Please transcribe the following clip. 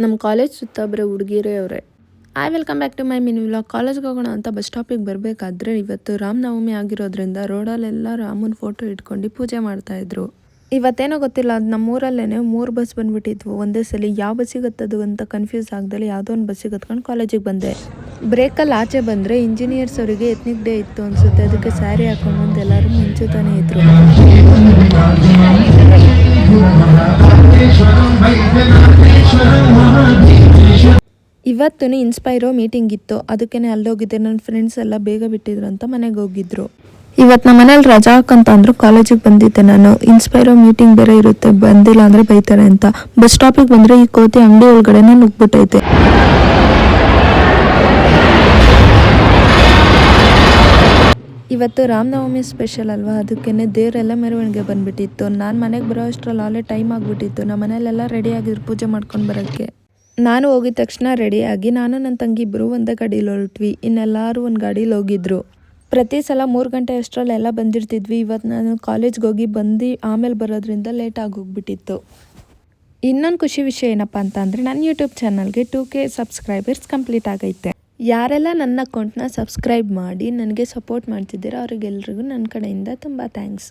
ನಮ್ಮ ಕಾಲೇಜ್ ಸುತ್ತ ಬರೀ ಹುಡುಗಿರೇ ಅವರೇ. Welcome back to my mini vlog. ಕಾಲೇಜ್ಗೆ ಹೋಗೋಣ ಅಂತ ಬಸ್ ಸ್ಟಾಪಿಗೆ ಬರಬೇಕಾದ್ರೆ ಇವತ್ತು ರಾಮನವಮಿ ಆಗಿರೋದ್ರಿಂದ ರೋಡಲ್ಲೆಲ್ಲ ರಾಮನ ಫೋಟೋ ಇಟ್ಕೊಂಡು ಪೂಜೆ ಮಾಡ್ತಾಯಿದ್ರು. ಇವತ್ತೇನೋ ಗೊತ್ತಿಲ್ಲ, ಅದು ನಮ್ಮೂರಲ್ಲೇ 3 ಬಸ್ ಬಂದುಬಿಟ್ಟಿದ್ವು ಒಂದೇ ಸಲ. ಯಾವ ಬಸ್ಸಿಗೆ ಹತ್ತದು ಅಂತ ಕನ್ಫ್ಯೂಸ್ ಆಗ್ದಲ್ಲಿ ಯಾವುದೋ ಒಂದು ಬಸ್ಸಿಗೆ ಹತ್ಕೊಂಡು ಕಾಲೇಜಿಗೆ ಬಂದೆ. ಬ್ರೇಕಲ್ಲಿ ಆಚೆ ಬಂದರೆ ಇಂಜಿನಿಯರ್ಸ್ ಅವರಿಗೆ ಎತ್ನಿಕ್ ಡೇ ಇತ್ತು ಅನಿಸುತ್ತೆ. ಅದಕ್ಕೆ ಸ್ಯಾರಿ ಹಾಕೊಂಡು ಬಂದು ಎಲ್ಲರೂ ಮಿಂಚುತ್ತಾನೆ ಇದ್ರು. ಇವತ್ತು ಇನ್ಸ್ಪೈರೋ ಮೀಟಿಂಗ್ ಇತ್ತು, ಅದಕ್ಕೆ ಅಲ್ಲೋಗಿದ್ದೆ. ನನ್ನ ಫ್ರೆಂಡ್ಸ್ ಎಲ್ಲ ಬೇಗ ಬಿಟ್ಟಿದ್ರು ಅಂತ ಮನೆಗೆ ಹೋಗಿದ್ರು. ಇವತ್ತು ನಮ್ಮ ಮನೇಲಿ ರಜಾ ಹಾಕಂತ ಅಂದ್ರು, ಕಾಲೇಜಿಗೆ ಬಂದಿದ್ದೆ ನಾನು. ಇನ್ಸ್ಪೈರೋ ಮೀಟಿಂಗ್ ಬೇರೆ ಇರುತ್ತೆ, ಬಂದಿಲ್ಲ ಅಂದರೆ ಬೈತಾರೆ ಅಂತ. ಬಸ್ ಸ್ಟಾಪಿಗೆ ಬಂದರೆ ಈ ಕೋತಿ ಅಂಗಡಿ ಒಳಗಡೆನೆ ನುಗ್ಬಿಟ್ಟೈತೆ. ಇವತ್ತು ರಾಮನವಮಿ ಸ್ಪೆಷಲ್ ಅಲ್ವಾ, ಅದಕ್ಕೇ ದೇವರೆಲ್ಲ ಮೆರವಣಿಗೆ ಬಂದುಬಿಟ್ಟಿತ್ತು. ನಾನು ಮನೆಗೆ ಬರೋ ಅಷ್ಟರಲ್ಲಿ ಆಲೇ ಟೈಮ್ ಆಗಿಬಿಟ್ಟಿತ್ತು. ನಮ್ಮ ಮನೇಲೆಲ್ಲ ರೆಡಿ ಆಗಿದ್ರು ಪೂಜೆ ಮಾಡ್ಕೊಂಡು ಬರೋಕ್ಕೆ. ನಾನು ಹೋಗಿದ ತಕ್ಷಣ ರೆಡಿಯಾಗಿ ನಾನು ನನ್ನ ತಂಗಿ ಇಬ್ಬರು ಒಂದೇ ಗಾಡೀಲಿ ಹೊರಟ್ವಿ. ಇನ್ನೆಲ್ಲರೂ ಒಂದು ಗಾಡೀಲಿ ಹೋಗಿದ್ರು. ಪ್ರತಿ ಸಲ 3 ಗಂಟೆ ಅಷ್ಟರಲ್ಲೆಲ್ಲ ಬಂದಿರ್ತಿದ್ವಿ. ಇವತ್ತು ನಾನು ಕಾಲೇಜ್ಗೆ ಹೋಗಿ ಬಂದು ಆಮೇಲೆ ಬರೋದ್ರಿಂದ ಲೇಟ್ ಆಗೋಗ್ಬಿಟ್ಟಿತ್ತು. ಇನ್ನೊಂದು ಖುಷಿ ವಿಷಯ ಏನಪ್ಪ ಅಂತ ಅಂದರೆ, ನನ್ನ ಯೂಟ್ಯೂಬ್ ಚಾನಲ್ಗೆ 2K ಸಬ್ಸ್ಕ್ರೈಬರ್ಸ್ ಕಂಪ್ಲೀಟ್ ಆಗೈತೆ. ಯಾರೆಲ್ಲ ನನ್ನ ಅಕೌಂಟ್ನ ಸಬ್ಸ್ಕ್ರೈಬ್ ಮಾಡಿ ನನಗೆ ಸಪೋರ್ಟ್ ಮಾಡ್ತಿದ್ದೀರೋ ಅವರಿಗೆಲ್ರಿಗೂ ನನ್ನ ಕಡೆಯಿಂದ ತುಂಬ ಥ್ಯಾಂಕ್ಸ್.